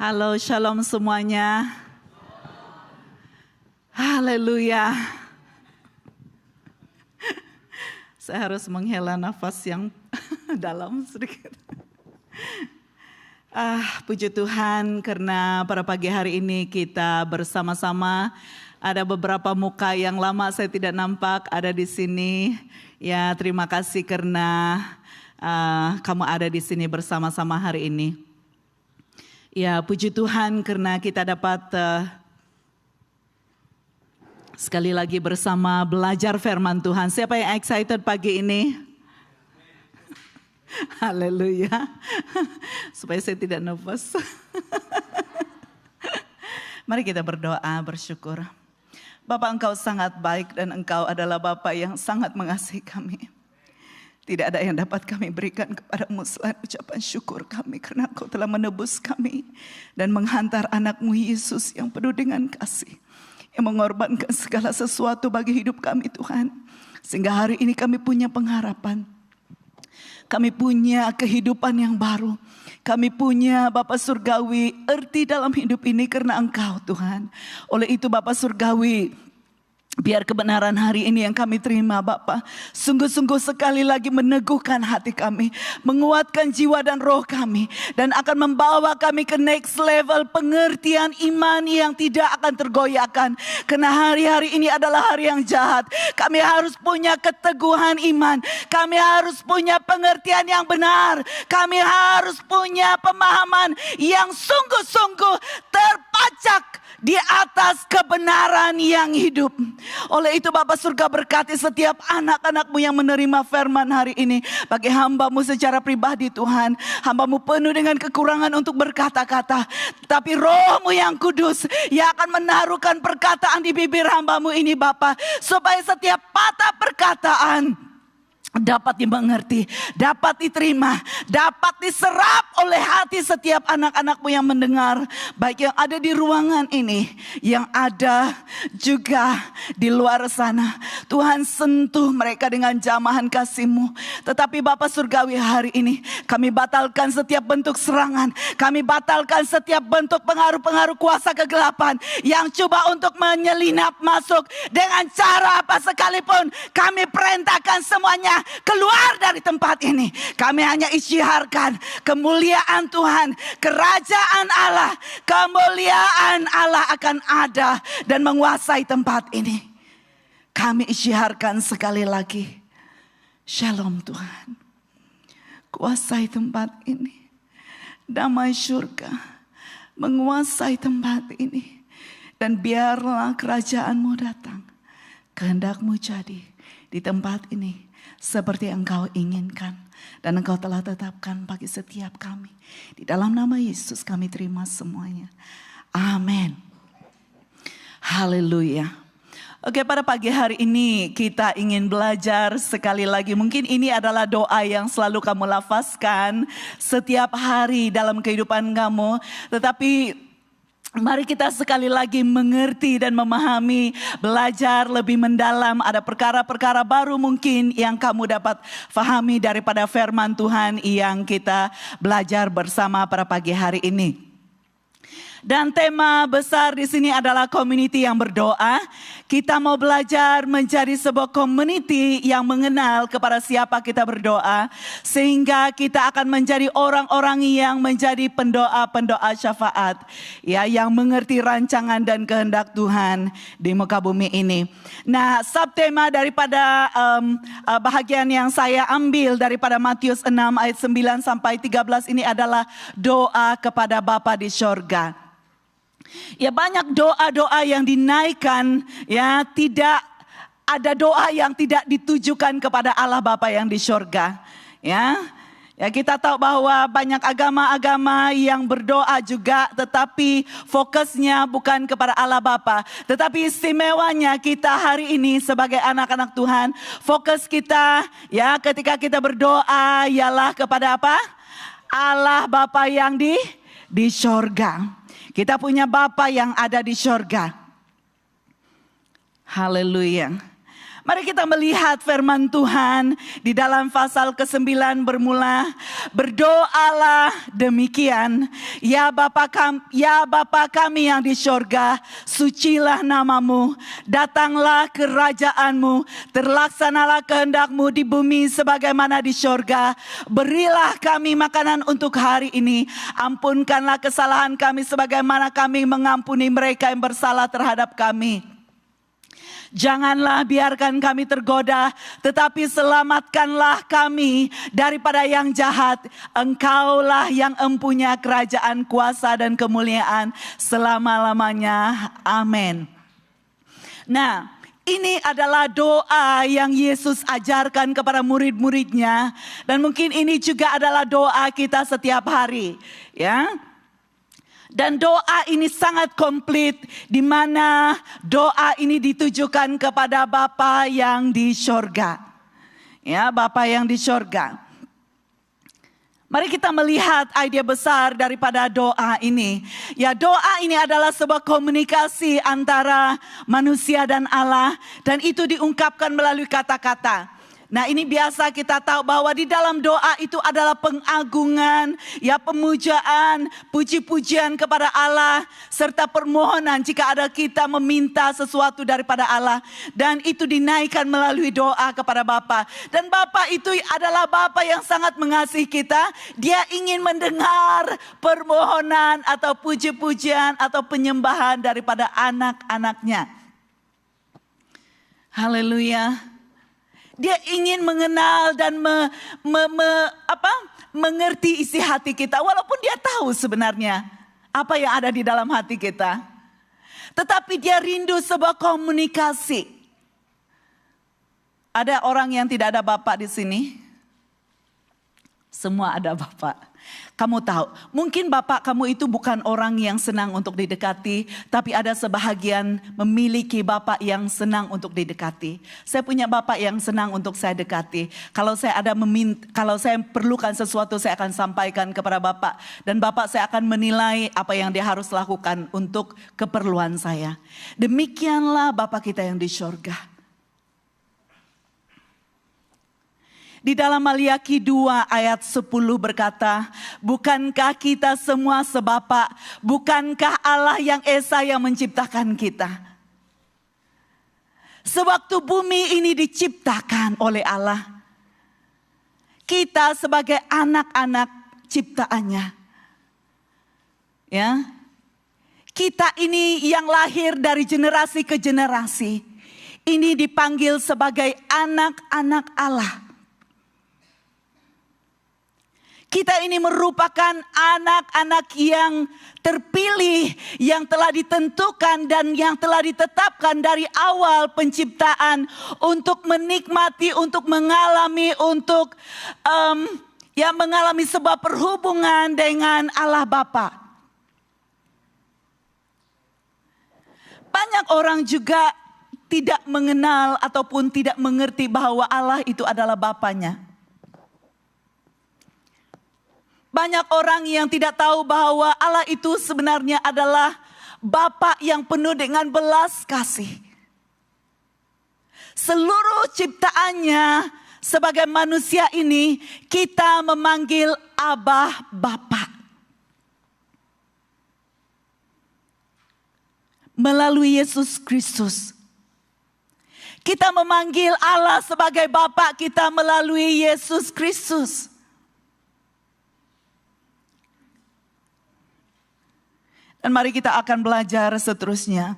Halo, shalom semuanya. Haleluya. Saya harus menghela nafas yang dalam sedikit. Puji Tuhan karena pada pagi hari ini kita bersama-sama. Ada beberapa muka yang lama saya tidak nampak ada di sini. Ya, terima kasih karena kamu ada di sini bersama-sama hari ini. Ya, puji Tuhan karena kita dapat sekali lagi bersama belajar firman Tuhan. Siapa yang excited pagi ini? Haleluya. Supaya saya tidak nervous. Mari kita berdoa, bersyukur. Bapa, Engkau sangat baik dan Engkau adalah Bapa yang sangat mengasihi kami. Tidak ada yang dapat kami berikan kepadamu selain ucapan syukur kami karena Engkau telah menebus kami dan menghantar anak-Mu Yesus yang penuh dengan kasih, yang mengorbankan segala sesuatu bagi hidup kami Tuhan. Sehingga hari ini kami punya pengharapan. Kami punya kehidupan yang baru. Kami punya Bapa Surgawi erti dalam hidup ini karena Engkau Tuhan. Oleh itu Bapa Surgawi, biar kebenaran hari ini yang kami terima Bapa sungguh-sungguh sekali lagi meneguhkan hati kami, menguatkan jiwa dan roh kami, dan akan membawa kami ke next level pengertian iman yang tidak akan tergoyahkan. Karena hari-hari ini adalah hari yang jahat. Kami harus punya keteguhan iman. Kami harus punya pengertian yang benar. Kami harus punya pemahaman yang sungguh-sungguh terpacak di atas kebenaran yang hidup. Oleh itu Bapa Surga berkati setiap anak-anak-Mu yang menerima firman hari ini. Bagi hamba-Mu secara pribadi Tuhan, hamba-Mu penuh dengan kekurangan untuk berkata-kata. Tapi Roh-Mu yang kudus yang akan menaruhkan perkataan di bibir hamba-Mu ini Bapa. Supaya setiap patah perkataan dapat dimengerti, dapat diterima, dapat diserap oleh hati setiap anak-anak-Mu yang mendengar. Baik yang ada di ruangan ini, yang ada juga di luar sana. Tuhan sentuh mereka dengan jamahan kasih-Mu. Tetapi Bapa Surgawi hari ini, kami batalkan setiap bentuk serangan. Kami batalkan setiap bentuk pengaruh-pengaruh kuasa kegelapan yang coba untuk menyelinap masuk dengan cara apa sekalipun. Kami perintahkan semuanya keluar dari tempat ini. Kami hanya isyiharkan kemuliaan Tuhan, kerajaan Allah, kemuliaan Allah akan ada dan menguasai tempat ini. Kami isyiharkan sekali lagi, shalom Tuhan, kuasai tempat ini. Damai surga menguasai tempat ini. Dan biarlah kerajaan-Mu datang, kehendak-Mu jadi di tempat ini seperti Engkau inginkan dan Engkau telah tetapkan bagi setiap kami. Di dalam nama Yesus kami terima semuanya. Amin. Haleluya. Oke, pada pagi hari ini kita ingin belajar sekali lagi. Mungkin ini adalah doa yang selalu kamu lafazkan setiap hari dalam kehidupan kamu. Tetapi mari kita sekali lagi mengerti dan memahami, belajar lebih mendalam. Ada perkara-perkara baru mungkin yang kamu dapat fahami daripada firman Tuhan yang kita belajar bersama pada pagi hari ini. Dan tema besar di sini adalah community yang berdoa. Kita mau belajar menjadi sebuah community yang mengenal kepada siapa kita berdoa. Sehingga kita akan menjadi orang-orang yang menjadi pendoa-pendoa syafaat. Ya, yang mengerti rancangan dan kehendak Tuhan di muka bumi ini. Nah, subtema daripada bahagian yang saya ambil daripada Matius 6 ayat 9 sampai 13 ini adalah doa kepada Bapa di sorga. Ya, banyak doa-doa yang dinaikkan, ya, tidak ada doa yang tidak ditujukan kepada Allah Bapa yang di sorga. Ya, kita tahu bahwa banyak agama-agama yang berdoa juga, tetapi fokusnya bukan kepada Allah Bapa. Tetapi istimewanya kita hari ini sebagai anak-anak Tuhan, fokus kita ya ketika kita berdoa ialah kepada apa? Allah Bapa yang di sorga. Kita punya Bapa yang ada di sorga. Haleluya. Mari kita melihat firman Tuhan di dalam pasal ke-9 bermula, berdoalah demikian, ya Bapa kami yang di sorga, sucilah namamu, datanglah kerajaanmu, terlaksanalah kehendakmu di bumi sebagaimana di sorga. Berilah kami makanan untuk hari ini, ampunkanlah kesalahan kami sebagaimana kami mengampuni mereka yang bersalah terhadap kami. Janganlah biarkan kami tergoda, tetapi selamatkanlah kami daripada yang jahat. Engkaulah yang empunya kerajaan, kuasa dan kemuliaan selama-lamanya. Amin. Nah, ini adalah doa yang Yesus ajarkan kepada murid-muridnya. Dan mungkin ini juga adalah doa kita setiap hari. Ya. Dan doa ini sangat komplit, di mana doa ini ditujukan kepada Bapa yang di sorga. Ya, Bapa yang di sorga. Mari kita melihat ide besar daripada doa ini. Ya, doa ini adalah sebuah komunikasi antara manusia dan Allah, dan itu diungkapkan melalui kata-kata. Nah, ini biasa kita tahu bahwa di dalam doa itu adalah pengagungan, ya, pemujaan, puji-pujian kepada Allah, serta permohonan jika ada kita meminta sesuatu daripada Allah. Dan itu dinaikkan melalui doa kepada Bapa. Dan Bapa itu adalah Bapa yang sangat mengasihi kita. Dia ingin mendengar permohonan atau puji-pujian atau penyembahan daripada anak-anaknya. Haleluya. Dia ingin mengenal dan mengerti isi hati kita. Walaupun dia tahu sebenarnya apa yang ada di dalam hati kita. Tetapi dia rindu sebuah komunikasi. Ada orang yang tidak ada bapak di sini? Semua ada bapak. Kamu tahu, mungkin bapak kamu itu bukan orang yang senang untuk didekati, tapi ada sebahagian memiliki bapak yang senang untuk didekati. Saya punya bapak yang senang untuk saya dekati. Kalau saya perlukan sesuatu, saya akan sampaikan kepada bapak, dan bapak saya akan menilai apa yang dia harus lakukan untuk keperluan saya. Demikianlah bapak kita yang di sorga. Di dalam Maliaki 2 ayat 10 berkata, bukankah kita semua sebapak? Bukankah Allah yang Esa yang menciptakan kita? Sewaktu bumi ini diciptakan oleh Allah, kita sebagai anak-anak ciptaannya, ya, kita ini yang lahir dari generasi ke generasi, ini dipanggil sebagai anak-anak Allah. Kita ini merupakan anak-anak yang terpilih, yang telah ditentukan dan yang telah ditetapkan dari awal penciptaan untuk menikmati, untuk mengalami, untuk mengalami sebuah perhubungan dengan Allah Bapa. Banyak orang juga tidak mengenal ataupun tidak mengerti bahwa Allah itu adalah Bapanya. Banyak orang yang tidak tahu bahwa Allah itu sebenarnya adalah Bapa yang penuh dengan belas kasih. Seluruh ciptaannya sebagai manusia ini kita memanggil Abah Bapa. Melalui Yesus Kristus. Kita memanggil Allah sebagai Bapa kita melalui Yesus Kristus. Dan mari kita akan belajar seterusnya.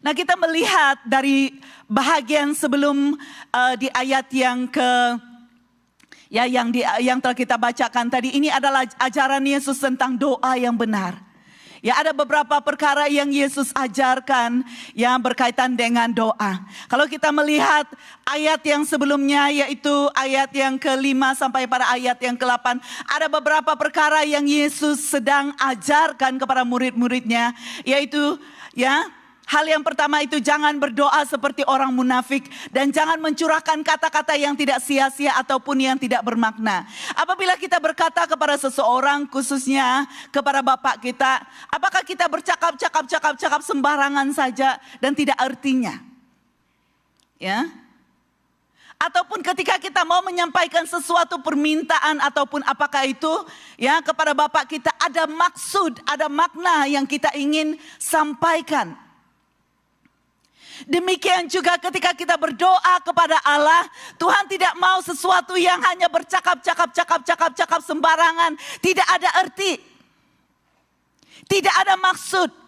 Nah, kita melihat dari bahagian sebelum di ayat yang yang telah kita bacakan tadi, ini adalah ajaran Yesus tentang doa yang benar. Ya, ada beberapa perkara yang Yesus ajarkan yang berkaitan dengan doa. Kalau kita melihat ayat yang sebelumnya, yaitu ayat yang ke-5 sampai pada ayat yang ke-8. Ada beberapa perkara yang Yesus sedang ajarkan kepada murid-muridnya. Yaitu, ya, hal yang pertama itu jangan berdoa seperti orang munafik. Dan jangan mencurahkan kata-kata yang tidak sia-sia ataupun yang tidak bermakna. Apabila kita berkata kepada seseorang, khususnya kepada bapak kita, apakah kita bercakap-cakap sembarangan saja dan tidak artinya? Ya. Ataupun ketika kita mau menyampaikan sesuatu permintaan ataupun apakah itu ya kepada Bapak kita, ada maksud, ada makna yang kita ingin sampaikan. Demikian juga ketika kita berdoa kepada Allah, Tuhan tidak mau sesuatu yang hanya bercakap sembarangan, tidak ada arti, tidak ada maksud.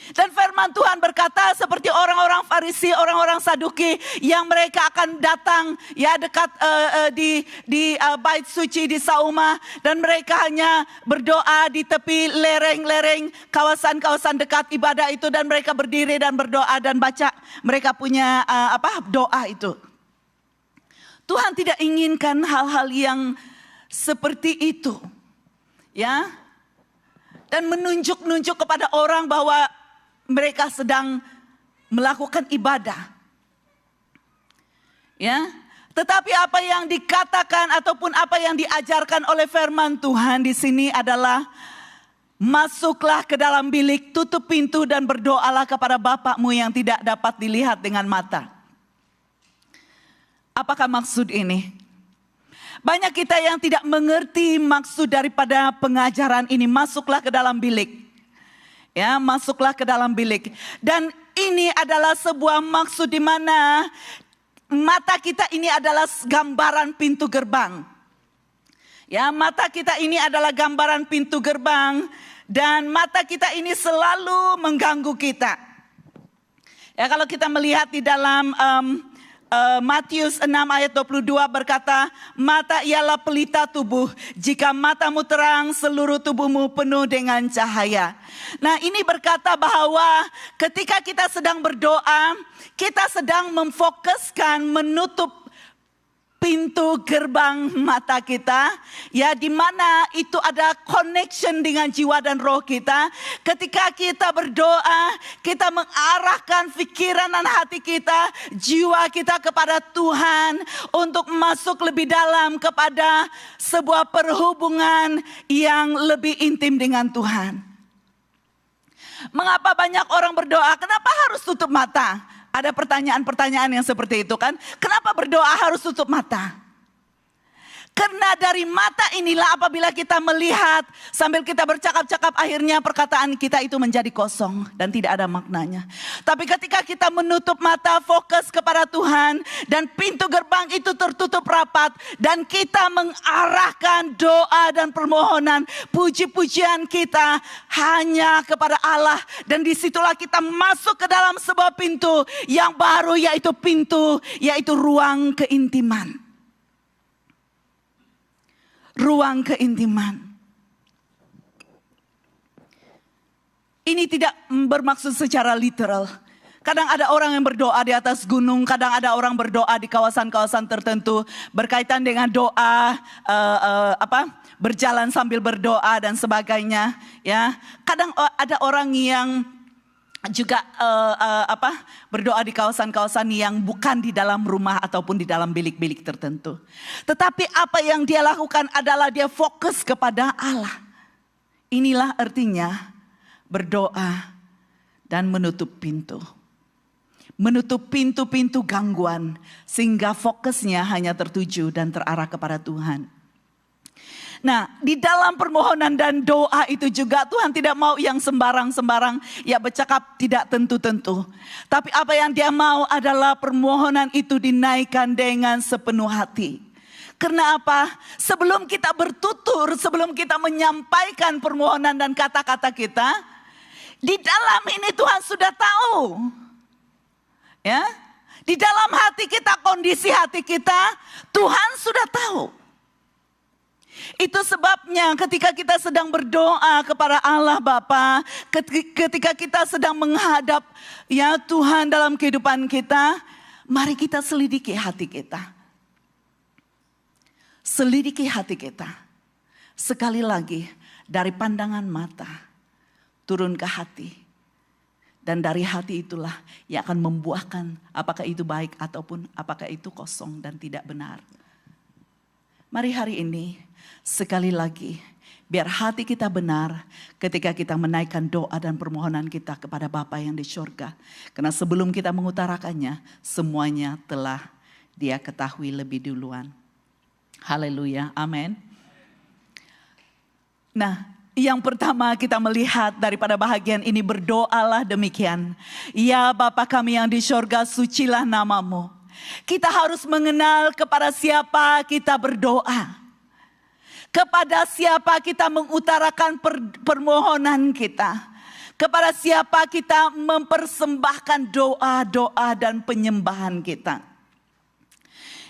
Dan firman Tuhan berkata seperti orang-orang Farisi, orang-orang Saduki yang mereka akan datang ya dekat di bait suci di Sauma, dan mereka hanya berdoa di tepi lereng-lereng kawasan-kawasan dekat ibadah itu, dan mereka berdiri dan berdoa dan baca mereka punya doa itu. Tuhan tidak inginkan hal-hal yang seperti itu. Ya. Dan menunjuk-nunjuk kepada orang bahwa mereka sedang melakukan ibadah. Ya, tetapi apa yang dikatakan ataupun apa yang diajarkan oleh firman Tuhan di sini adalah masuklah ke dalam bilik, tutup pintu dan berdoalah kepada Bapakmu yang tidak dapat dilihat dengan mata. Apakah maksud ini? Banyak kita yang tidak mengerti maksud daripada pengajaran ini. Masuklah ke dalam bilik. Ya, masuklah ke dalam bilik. Dan ini adalah sebuah maksud di mana mata kita ini adalah gambaran pintu gerbang. Ya, mata kita ini adalah gambaran pintu gerbang, dan mata kita ini selalu mengganggu kita. Ya, kalau kita melihat di dalam Matius 6 ayat 22 berkata, mata ialah pelita tubuh. Jika matamu terang, seluruh tubuhmu penuh dengan cahaya. Nah, ini berkata bahwa ketika kita sedang berdoa, kita sedang memfokuskan menutup pintu gerbang mata kita, ya, di mana itu ada connection dengan jiwa dan roh kita. Ketika kita berdoa, kita mengarahkan pikiran dan hati kita, jiwa kita kepada Tuhan untuk masuk lebih dalam kepada sebuah perhubungan yang lebih intim dengan Tuhan. Mengapa banyak orang berdoa? Kenapa harus tutup mata? Ada pertanyaan-pertanyaan yang seperti itu kan. Kenapa berdoa harus tutup mata? Karena dari mata inilah apabila kita melihat sambil kita bercakap-cakap, akhirnya perkataan kita itu menjadi kosong dan tidak ada maknanya. Tapi ketika kita menutup mata, fokus kepada Tuhan, dan pintu gerbang itu tertutup rapat, dan kita mengarahkan doa dan permohonan, puji-pujian kita hanya kepada Allah, dan disitulah kita masuk ke dalam sebuah pintu yang baru, yaitu ruang keintiman. Ruang keintiman. Ini tidak bermaksud secara literal. Kadang ada orang yang berdoa di atas gunung, kadang ada orang berdoa di kawasan-kawasan tertentu berkaitan dengan doa, berjalan sambil berdoa dan sebagainya. Ya, kadang ada orang yang juga berdoa di kawasan-kawasan yang bukan di dalam rumah ataupun di dalam bilik-bilik tertentu. Tetapi apa yang dia lakukan adalah dia fokus kepada Allah. Inilah artinya berdoa dan menutup pintu. Menutup pintu-pintu gangguan sehingga fokusnya hanya tertuju dan terarah kepada Tuhan. Nah, di dalam permohonan dan doa itu juga Tuhan tidak mau yang sembarang-sembarang, ya bercakap tidak tentu-tentu. Tapi apa yang dia mau adalah permohonan itu dinaikkan dengan sepenuh hati. Karena apa? Sebelum kita bertutur, sebelum kita menyampaikan permohonan dan kata-kata kita, di dalam ini Tuhan sudah tahu. Ya, di dalam hati kita, kondisi hati kita, Tuhan sudah tahu. Itu sebabnya ketika kita sedang berdoa kepada Allah Bapa, ketika kita sedang menghadap ya Tuhan dalam kehidupan kita, mari kita selidiki hati kita. Selidiki hati kita. Sekali lagi, dari pandangan mata turun ke hati. Dan dari hati itulah yang akan membuahkan apakah itu baik ataupun apakah itu kosong dan tidak benar. Mari hari ini sekali lagi biar hati kita benar ketika kita menaikkan doa dan permohonan kita kepada Bapa yang di surga. Karena sebelum kita mengutarakannya, semuanya telah Dia ketahui lebih duluan. Haleluya, amin. Nah, yang pertama kita melihat daripada bahagian ini, berdoalah demikian. Ya Bapa kami yang di surga, sucilah namamu. Kita harus mengenal kepada siapa kita berdoa. Kepada siapa kita mengutarakan permohonan kita. Kepada siapa kita mempersembahkan doa-doa dan penyembahan kita.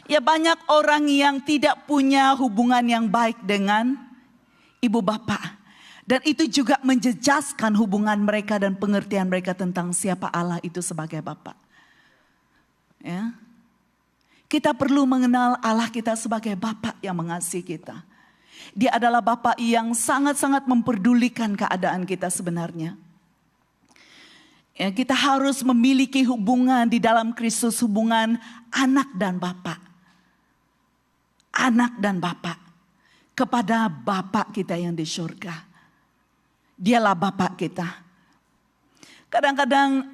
Ya, banyak orang yang tidak punya hubungan yang baik dengan ibu bapa. Dan itu juga menjejaskan hubungan mereka dan pengertian mereka tentang siapa Allah itu sebagai Bapa. Ya. Kita perlu mengenal Allah kita sebagai Bapa yang mengasihi kita. Dia adalah Bapa yang sangat-sangat memperdulikan keadaan kita sebenarnya. Ya, kita harus memiliki hubungan di dalam Kristus, hubungan anak dan Bapa. Anak dan Bapa kepada Bapa kita yang di surga. Dialah Bapa kita. Kadang-kadang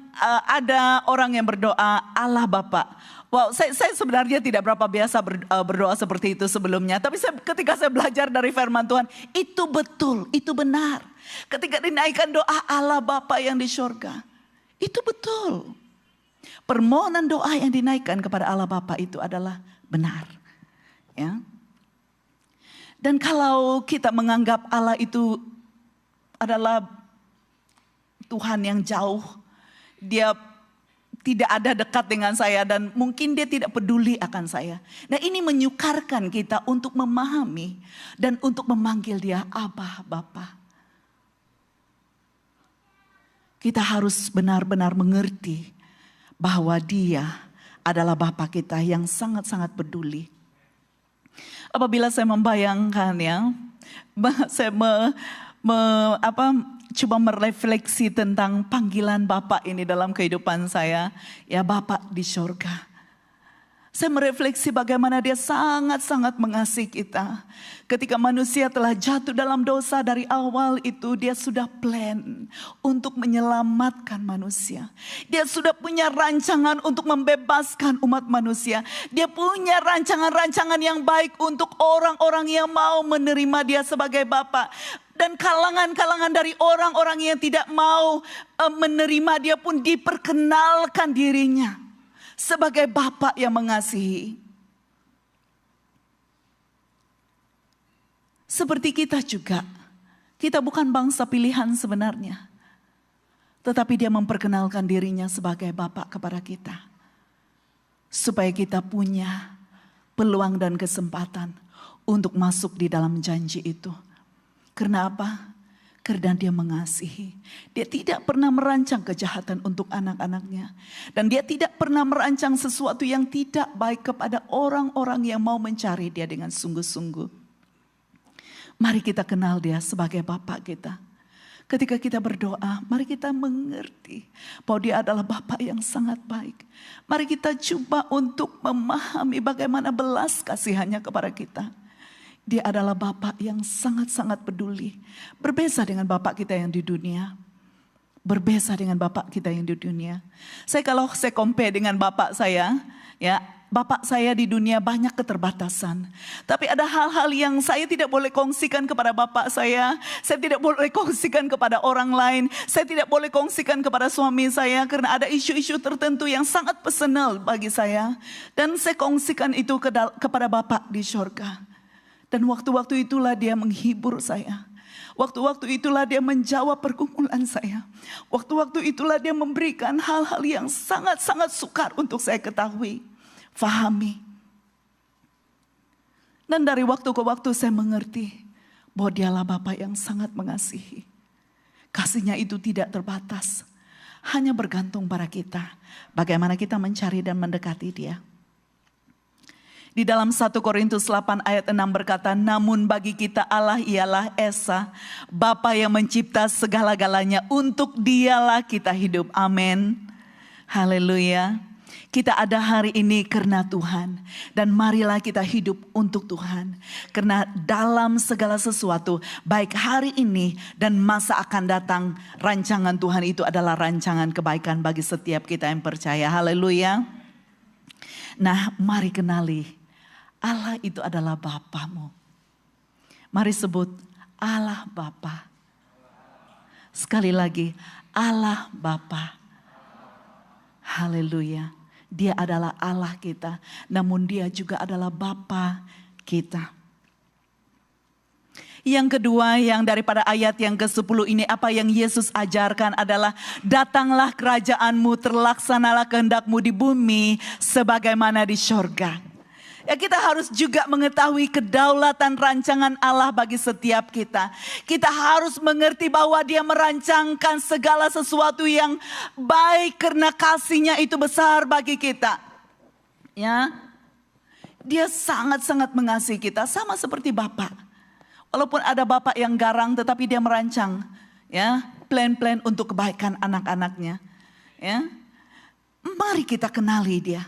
ada orang yang berdoa, Allah Bapa. Wow, saya sebenarnya tidak berapa biasa berdoa seperti itu sebelumnya. Tapi ketika saya belajar dari firman Tuhan, itu betul, itu benar. Ketika dinaikkan doa Allah Bapa yang di surga, itu betul. Permohonan doa yang dinaikkan kepada Allah Bapa itu adalah benar. Ya. Dan kalau kita menganggap Allah itu adalah Tuhan yang jauh, Dia tidak ada dekat dengan saya dan mungkin Dia tidak peduli akan saya. Nah, ini menyukarkan kita untuk memahami dan untuk memanggil Dia Abah, Bapa. Kita harus benar-benar mengerti bahwa Dia adalah Bapa kita yang sangat-sangat peduli. Apabila saya membayangkan ya, saya coba merefleksi tentang panggilan Bapa ini dalam kehidupan saya. Ya, Bapa di surga. Saya merefleksi bagaimana Dia sangat-sangat mengasihi kita. Ketika manusia telah jatuh dalam dosa dari awal itu, Dia sudah plan untuk menyelamatkan manusia. Dia sudah punya rancangan untuk membebaskan umat manusia. Dia punya rancangan-rancangan yang baik untuk orang-orang yang mau menerima Dia sebagai Bapa. Dan kalangan-kalangan dari orang-orang yang tidak mau menerima Dia pun diperkenalkan dirinya sebagai Bapa yang mengasihi. Seperti kita juga, kita bukan bangsa pilihan sebenarnya. Tetapi Dia memperkenalkan dirinya sebagai Bapa kepada kita. Supaya kita punya peluang dan kesempatan untuk masuk di dalam janji itu. Karena apa? Karena Dia mengasihi. Dia tidak pernah merancang kejahatan untuk anak-anaknya. Dan Dia tidak pernah merancang sesuatu yang tidak baik kepada orang-orang yang mau mencari Dia dengan sungguh-sungguh. Mari kita kenal Dia sebagai Bapa kita. Ketika kita berdoa, mari kita mengerti bahwa Dia adalah Bapa yang sangat baik. Mari kita coba untuk memahami bagaimana belas kasihannya kepada kita. Dia adalah Bapa yang sangat-sangat peduli. Berbeza dengan Bapa kita yang di dunia. Berbeza dengan Bapa kita yang di dunia. Kalau saya compare dengan Bapa saya, ya, Bapa saya di dunia banyak keterbatasan. Tapi ada hal-hal yang saya tidak boleh kongsikan kepada Bapa saya. Saya tidak boleh kongsikan kepada orang lain. Saya tidak boleh kongsikan kepada suami saya. Karena ada isu-isu tertentu yang sangat personal bagi saya. Dan saya kongsikan itu kepada Bapa di surga. Dan waktu-waktu itulah Dia menghibur saya. Waktu-waktu itulah Dia menjawab pergumulan saya. Waktu-waktu itulah Dia memberikan hal-hal yang sangat-sangat sukar untuk saya ketahui, fahami. Dan dari waktu ke waktu saya mengerti bahwa Dialah Bapa yang sangat mengasihi. Kasih-Nya itu tidak terbatas. Hanya bergantung pada kita. Bagaimana kita mencari dan mendekati Dia. Di dalam 1 Korintus 8 ayat 6 berkata, namun bagi kita Allah ialah Esa, Bapa yang mencipta segala-galanya, untuk Dialah kita hidup. Amin. Haleluya. Kita ada hari ini karena Tuhan. Dan marilah kita hidup untuk Tuhan. Karena dalam segala sesuatu, baik hari ini dan masa akan datang, rancangan Tuhan itu adalah rancangan kebaikan bagi setiap kita yang percaya. Haleluya. Nah, mari kenali, Allah itu adalah Bapamu. Mari sebut, Allah Bapa. Sekali lagi, Allah Bapa. Haleluya. Dia adalah Allah kita, namun Dia juga adalah Bapa kita. Yang kedua, yang daripada ayat yang ke-10 ini, apa yang Yesus ajarkan adalah, datanglah kerajaan-Mu, terlaksanalah kehendak-Mu di bumi sebagaimana di sorga. Ya, kita harus juga mengetahui kedaulatan rancangan Allah bagi setiap kita. Kita harus mengerti bahwa Dia merancangkan segala sesuatu yang baik karena kasih-Nya itu besar bagi kita. Ya, Dia sangat-sangat mengasihi kita, sama seperti Bapak. Walaupun ada Bapak yang garang, tetapi Dia merancang, ya, plan-plan untuk kebaikan anak-anaknya. Ya, mari kita kenali Dia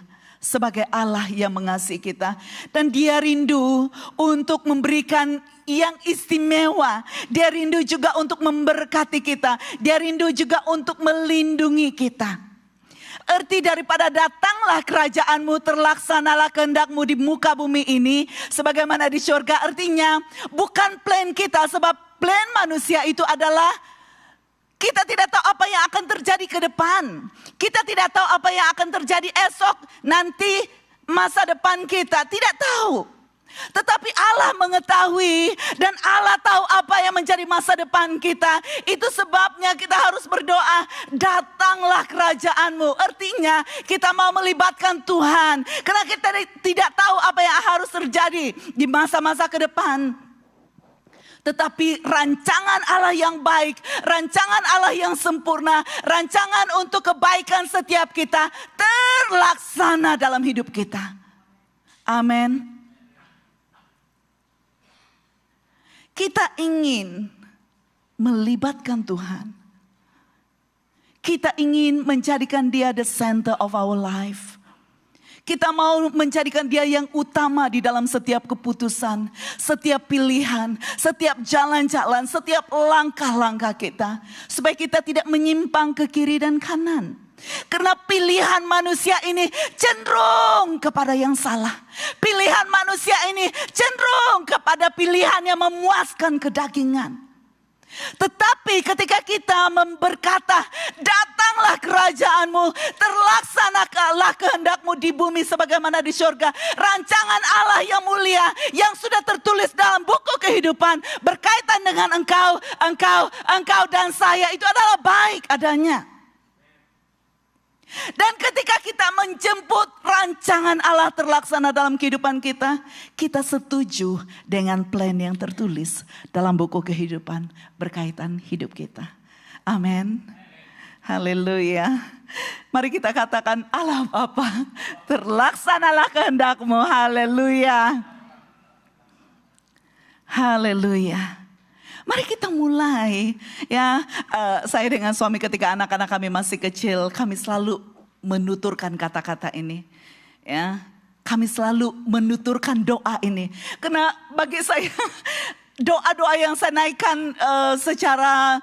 sebagai Allah yang mengasihi kita. Dan Dia rindu untuk memberikan yang istimewa. Dia rindu juga untuk memberkati kita. Dia rindu juga untuk melindungi kita. Arti daripada datanglah kerajaan-Mu, terlaksanalah kehendak-Mu di muka bumi ini sebagaimana di surga. Artinya bukan plan kita, sebab plan manusia itu adalah kita tidak tahu apa yang akan terjadi ke depan. Kita tidak tahu apa yang akan terjadi esok, nanti, masa depan kita. Tidak tahu. Tetapi Allah mengetahui dan Allah tahu apa yang menjadi masa depan kita. Itu sebabnya kita harus berdoa, datanglah kerajaan-Mu. Artinya kita mau melibatkan Tuhan. Karena kita tidak tahu apa yang harus terjadi di masa-masa ke depan. Tetapi rancangan Allah yang baik, rancangan Allah yang sempurna, rancangan untuk kebaikan setiap kita terlaksana dalam hidup kita. Amin. Kita ingin melibatkan Tuhan. Kita ingin menjadikan Dia the center of our life. Kita mau menjadikan Dia yang utama di dalam setiap keputusan, setiap pilihan, setiap jalan-jalan, setiap langkah-langkah kita. Supaya kita tidak menyimpang ke kiri dan kanan. Karena pilihan manusia ini cenderung kepada yang salah. Pilihan manusia ini cenderung kepada pilihan yang memuaskan kedagingan. Tetapi ketika kita berkata, datanglah kerajaan-Mu, terlaksanakanlah kehendak-Mu di bumi sebagaimana di surga. Rancangan Allah yang mulia yang sudah tertulis dalam buku kehidupan berkaitan dengan engkau dan saya, itu adalah baik adanya. Dan ketika kita menjemput rancangan Allah terlaksana dalam kehidupan kita, kita setuju dengan plan yang tertulis dalam buku kehidupan berkaitan hidup kita. Amin. Haleluya. Mari kita katakan, Allah Bapa, terlaksanalah kehendak-Mu. Haleluya. Haleluya. Mari kita mulai ya. Saya dengan suami ketika anak-anak kami masih kecil, kami selalu menuturkan kata-kata ini. Ya, kami selalu menuturkan doa ini. Karena bagi saya doa-doa yang saya naikkan secara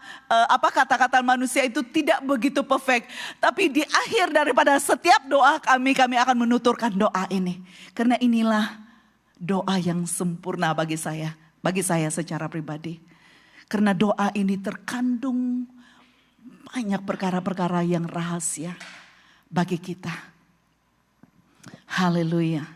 kata-kata manusia itu tidak begitu perfect. Tapi di akhir daripada setiap doa kami akan menuturkan doa ini. Karena inilah doa yang sempurna bagi saya secara pribadi. Karena doa ini terkandung banyak perkara-perkara yang rahasia bagi kita. Haleluya.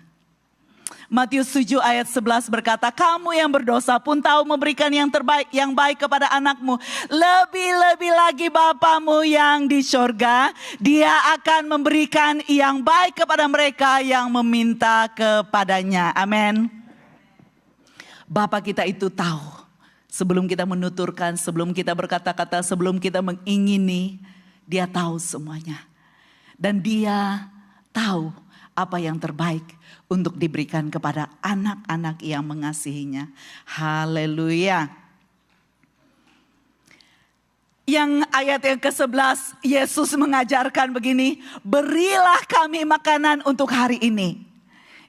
Matius 7 ayat 11 berkata, kamu yang berdosa pun tahu memberikan yang terbaik, yang baik kepada anakmu. Lebih-lebih lagi Bapamu yang di sorga, Dia akan memberikan yang baik kepada mereka yang meminta kepadanya. Amin. Bapa kita itu tahu. Sebelum kita menuturkan, sebelum kita berkata-kata, sebelum kita mengingini, Dia tahu semuanya. Dan Dia tahu apa yang terbaik untuk diberikan kepada anak-anak yang mengasihinya. Haleluya. Yang ayat yang ke-11, Yesus mengajarkan begini, berilah kami makanan untuk hari ini.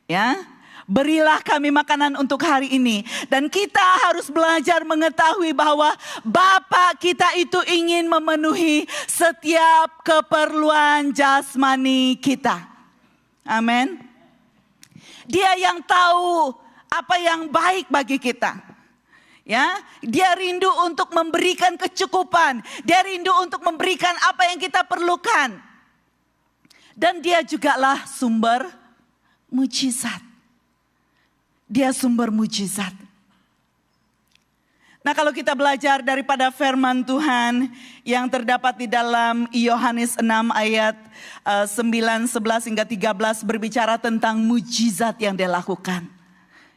Ya, berilah kami makanan untuk hari ini. Dan kita harus belajar mengetahui bahwa Bapa kita itu ingin memenuhi setiap keperluan jasmani kita. Amin. Dia yang tahu apa yang baik bagi kita. Ya, dia rindu untuk memberikan kecukupan. Dia rindu untuk memberikan apa yang kita perlukan. Dan dia jugalah sumber mujizat. Dia sumber mujizat. Nah, kalau kita belajar daripada firman Tuhan yang terdapat di dalam Yohanes 6 ayat 9, 11 hingga 13 berbicara tentang mujizat yang dia lakukan.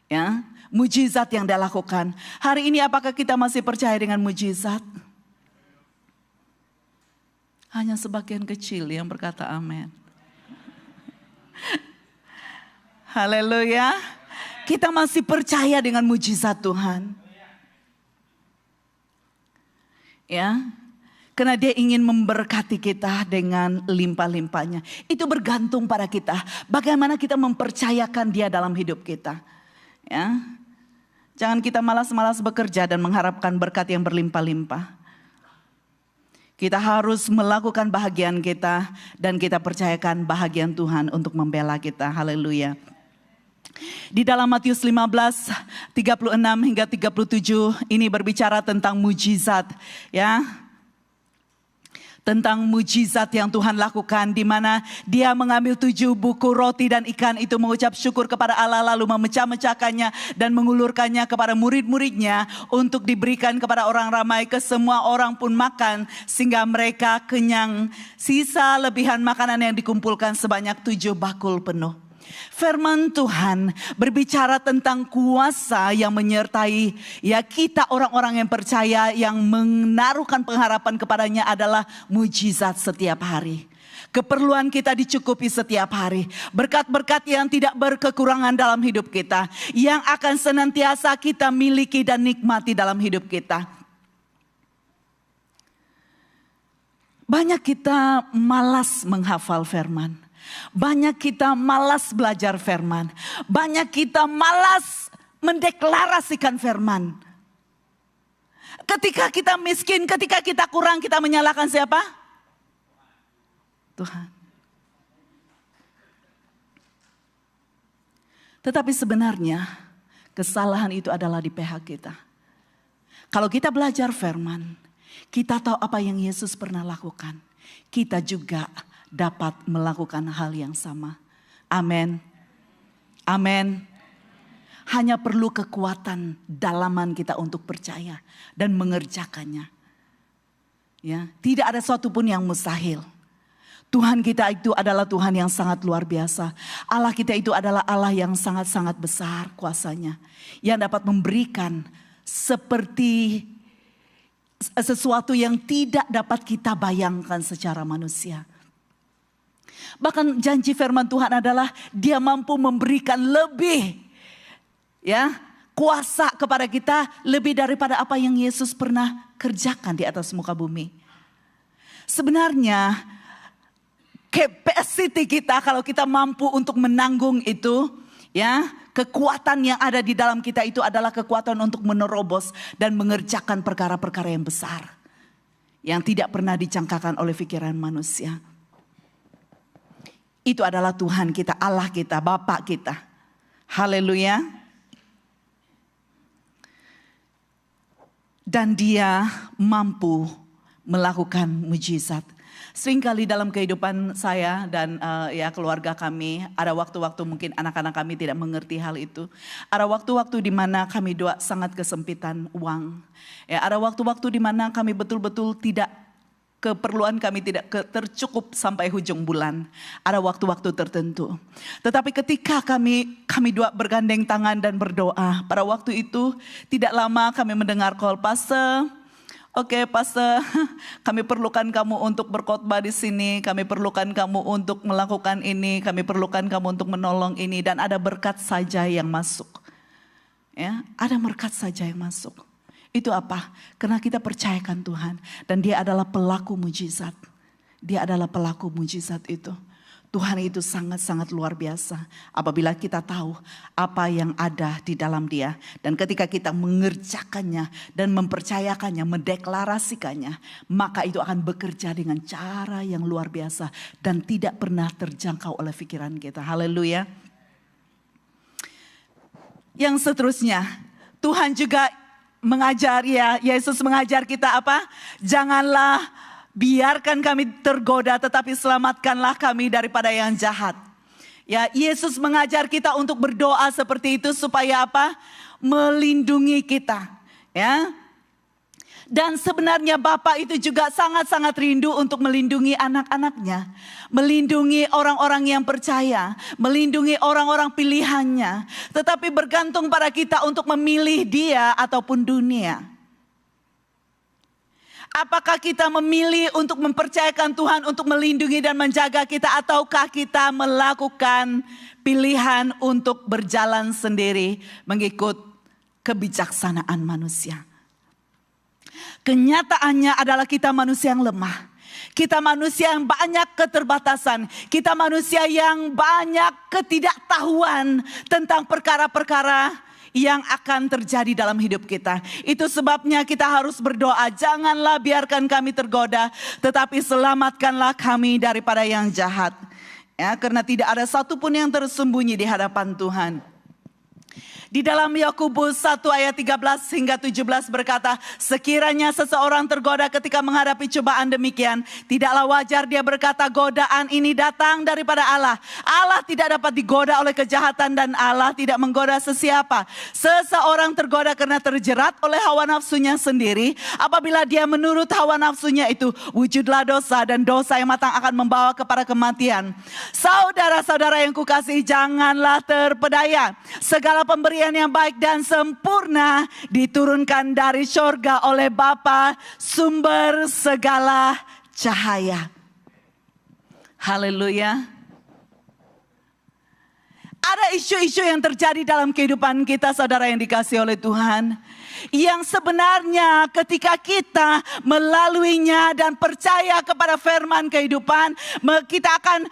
Ya. Mujizat yang dia lakukan. Hari ini apakah kita masih percaya dengan mujizat? Hanya sebagian kecil yang berkata amin. Haleluya. Kita masih percaya dengan mujizat Tuhan. Ya. Karena dia ingin memberkati kita dengan limpah-limpahnya. Itu bergantung pada kita. Bagaimana kita mempercayakan dia dalam hidup kita. Ya. Jangan kita malas-malas bekerja dan mengharapkan berkat yang berlimpah-limpah. Kita harus melakukan bahagian kita dan kita percayakan bahagian Tuhan untuk membela kita. Haleluya. Di dalam Matius 15, 36 hingga 37 ini berbicara tentang mujizat. Ya. Tentang mujizat yang Tuhan lakukan, di mana dia mengambil 7 buku roti dan ikan itu, mengucap syukur kepada Allah, lalu memecah-mecahkannya dan mengulurkannya kepada murid-muridnya untuk diberikan kepada orang ramai. Ke semua orang pun makan sehingga mereka kenyang. Sisa lebihan makanan yang dikumpulkan sebanyak 7 bakul penuh. Firman Tuhan berbicara tentang kuasa yang menyertai ya kita orang-orang yang percaya, yang menaruhkan pengharapan kepadanya adalah mujizat setiap hari. Keperluan kita dicukupi setiap hari. Berkat-berkat yang tidak berkekurangan dalam hidup kita, yang akan senantiasa kita miliki dan nikmati dalam hidup kita. Banyak kita malas menghafal firman. Banyak kita malas belajar firman. Banyak kita malas mendeklarasikan firman. Ketika kita miskin, ketika kita kurang, kita menyalahkan siapa? Tuhan. Tetapi sebenarnya kesalahan itu adalah di pihak kita. Kalau kita belajar firman, kita tahu apa yang Yesus pernah lakukan. Kita juga dapat melakukan hal yang sama. Amin. Amin. Hanya perlu kekuatan dalaman kita untuk percaya dan mengerjakannya. Ya, tidak ada sesuatu pun yang mustahil. Tuhan kita itu adalah Tuhan yang sangat luar biasa. Allah kita itu adalah Allah yang sangat-sangat besar kuasanya. Yang dapat memberikan seperti sesuatu yang tidak dapat kita bayangkan secara manusia. Bahkan janji firman Tuhan adalah dia mampu memberikan lebih ya kuasa kepada kita lebih daripada apa yang Yesus pernah kerjakan di atas muka bumi. Sebenarnya capacity kita kalau kita mampu untuk menanggung itu ya, kekuatan yang ada di dalam kita itu adalah kekuatan untuk menerobos dan mengerjakan perkara-perkara yang besar yang tidak pernah dicangkakan oleh pikiran manusia. Itu adalah Tuhan kita, Allah kita, Bapa kita. Haleluya. Dan dia mampu melakukan mujizat. Seringkali dalam kehidupan saya dan ya keluarga kami, ada waktu-waktu mungkin anak-anak kami tidak mengerti hal itu. Ada waktu-waktu di mana kami doa sangat kesempitan uang. Ya, ada waktu-waktu di mana kami betul-betul tidak, keperluan kami tidak tercukup sampai hujung bulan. Ada waktu-waktu tertentu. Tetapi ketika kami doa bergandeng tangan dan berdoa, pada waktu itu tidak lama kami mendengar call, Pastor. Oke, Pastor, kami perlukan kamu untuk berkhotbah di sini. Kami perlukan kamu untuk melakukan ini. Kami perlukan kamu untuk menolong ini. Dan ada berkat saja yang masuk. Ya, ada berkat saja yang masuk. Itu apa? Karena kita percayakan Tuhan. Dan dia adalah pelaku mujizat. Dia adalah pelaku mujizat itu. Tuhan itu sangat-sangat luar biasa. Apabila kita tahu apa yang ada di dalam dia. Dan ketika kita mengerjakannya dan mempercayakannya, mendeklarasikannya. Maka itu akan bekerja dengan cara yang luar biasa. Dan tidak pernah terjangkau oleh pikiran kita. Haleluya. Yang seterusnya, Tuhan juga mengajar ya, Yesus mengajar kita apa? Janganlah biarkan kami tergoda, tetapi selamatkanlah kami daripada yang jahat. Ya, Yesus mengajar kita untuk berdoa seperti itu supaya apa? Melindungi kita. Ya. Dan sebenarnya Bapa itu juga sangat-sangat rindu untuk melindungi anak-anaknya. Melindungi orang-orang yang percaya. Melindungi orang-orang pilihannya. Tetapi bergantung pada kita untuk memilih dia ataupun dunia. Apakah kita memilih untuk mempercayakan Tuhan untuk melindungi dan menjaga kita. Ataukah kita melakukan pilihan untuk berjalan sendiri mengikut kebijaksanaan manusia. Kenyataannya adalah kita manusia yang lemah. Kita manusia yang banyak keterbatasan. Kita manusia yang banyak ketidaktahuan tentang perkara-perkara yang akan terjadi dalam hidup kita. Itu sebabnya kita harus berdoa. Janganlah biarkan kami tergoda, tetapi selamatkanlah kami daripada yang jahat. Ya, karena tidak ada satupun yang tersembunyi di hadapan Tuhan. Di dalam Yakobus 1 ayat 13 hingga 17 berkata, sekiranya seseorang tergoda ketika menghadapi cobaan demikian, tidaklah wajar dia berkata godaan ini datang daripada Allah. Allah tidak dapat digoda oleh kejahatan dan Allah tidak menggoda sesiapa. Seseorang tergoda karena terjerat oleh hawa nafsunya sendiri. Apabila dia menurut hawa nafsunya itu, wujudlah dosa dan dosa yang matang akan membawa kepada kematian. Saudara-saudara yang kukasihi, janganlah terpedaya. Segala pemberian yang baik dan sempurna diturunkan dari sorga oleh Bapa, sumber segala cahaya. Haleluya. Ada isu-isu yang terjadi dalam kehidupan kita, saudara yang dikasihi oleh Tuhan. Yang sebenarnya ketika kita melaluinya dan percaya kepada firman kehidupan, kita akan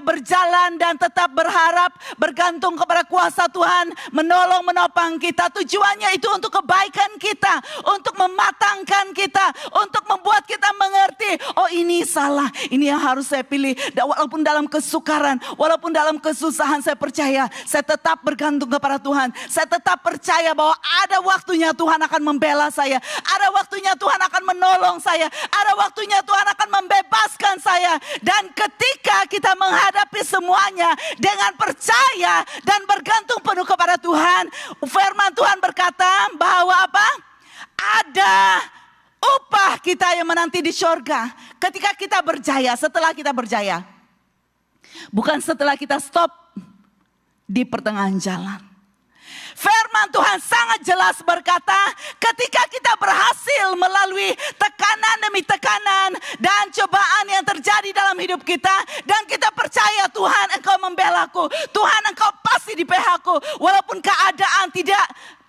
berjalan dan tetap berharap, bergantung kepada kuasa Tuhan, menolong menopang kita. Tujuannya itu untuk kebaikan kita, untuk mematangkan kita, untuk membuat kita mengerti, oh ini salah, ini yang harus saya pilih. Dan walaupun dalam kesukaran, walaupun dalam kesusahan, saya percaya, saya tetap bergantung kepada Tuhan. Saya tetap percaya bahwa ada waktunya Tuhan akan membela saya. Ada waktunya Tuhan akan menolong saya. Ada waktunya Tuhan akan membebaskan saya. Dan ketika kita menghadapi semuanya dengan percaya dan bergantung penuh kepada Tuhan, firman Tuhan berkata bahwa apa? Ada upah kita yang menanti di surga. Ketika kita berjaya, setelah kita berjaya. Bukan setelah kita stop di pertengahan jalan. Firman Tuhan sangat jelas berkata, ketika kita berhasil melalui tekanan demi tekanan dan cobaan yang terjadi dalam hidup kita, dan kita percaya Tuhan Engkau membelaku, Tuhan Engkau pasti di pihakku, walaupun keadaan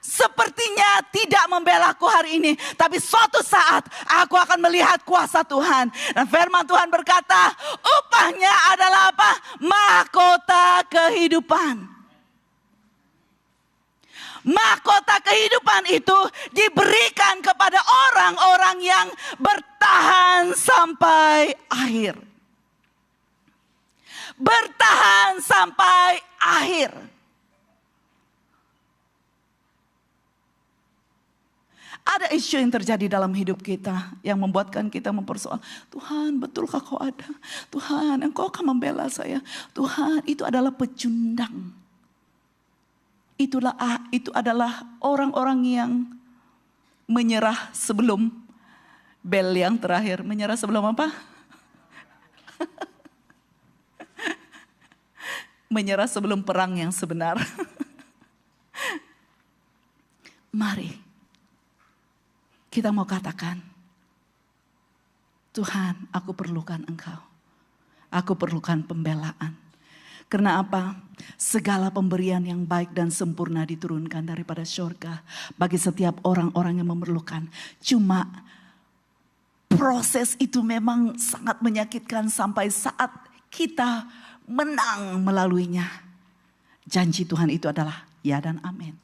sepertinya tidak membelaku hari ini, tapi suatu saat aku akan melihat kuasa Tuhan. Dan firman Tuhan berkata, upahnya adalah apa? Mahkota kehidupan. Mahkota kehidupan itu diberikan kepada orang-orang yang bertahan sampai akhir. Bertahan sampai akhir. Ada isu yang terjadi dalam hidup kita yang membuatkan kita mempersoal, Tuhan betulkah kau ada? Tuhan Engkau akan membela saya. Tuhan itu adalah pecundang. Itu adalah orang-orang yang menyerah sebelum bel yang terakhir. Menyerah sebelum apa? Menyerah sebelum perang yang sebenar. Mari kita mau katakan, Tuhan aku perlukan Engkau. Aku perlukan pembelaan. Karena apa? Segala pemberian yang baik dan sempurna diturunkan daripada surga bagi setiap orang-orang yang memerlukan. Cuma proses itu memang sangat menyakitkan sampai saat kita menang melaluinya. Janji Tuhan itu adalah ya dan amin.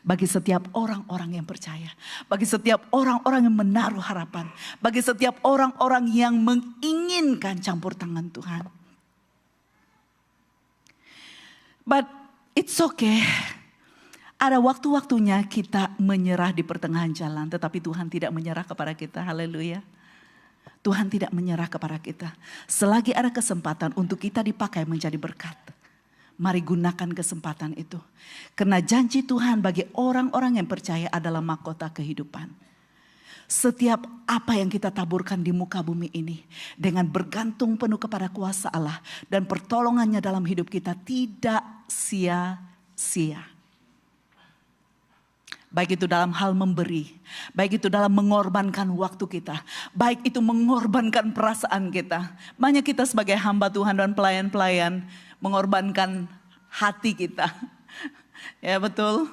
Bagi setiap orang-orang yang percaya. Bagi setiap orang-orang yang menaruh harapan. Bagi setiap orang-orang yang menginginkan campur tangan Tuhan. But it's okay. Ada waktu-waktunya kita menyerah di pertengahan jalan. Tetapi Tuhan tidak menyerah kepada kita. Haleluya. Tuhan tidak menyerah kepada kita. Selagi ada kesempatan untuk kita dipakai menjadi berkat. Mari gunakan kesempatan itu. Karena janji Tuhan bagi orang-orang yang percaya adalah mahkota kehidupan. Setiap apa yang kita taburkan di muka bumi ini. Dengan bergantung penuh kepada kuasa Allah. Dan pertolongannya dalam hidup kita tidak sia-sia. Baik itu dalam hal memberi. Baik itu dalam mengorbankan waktu kita. Baik itu mengorbankan perasaan kita. Banyak kita sebagai hamba Tuhan dan pelayan-pelayan mengorbankan hati kita. Ya betul.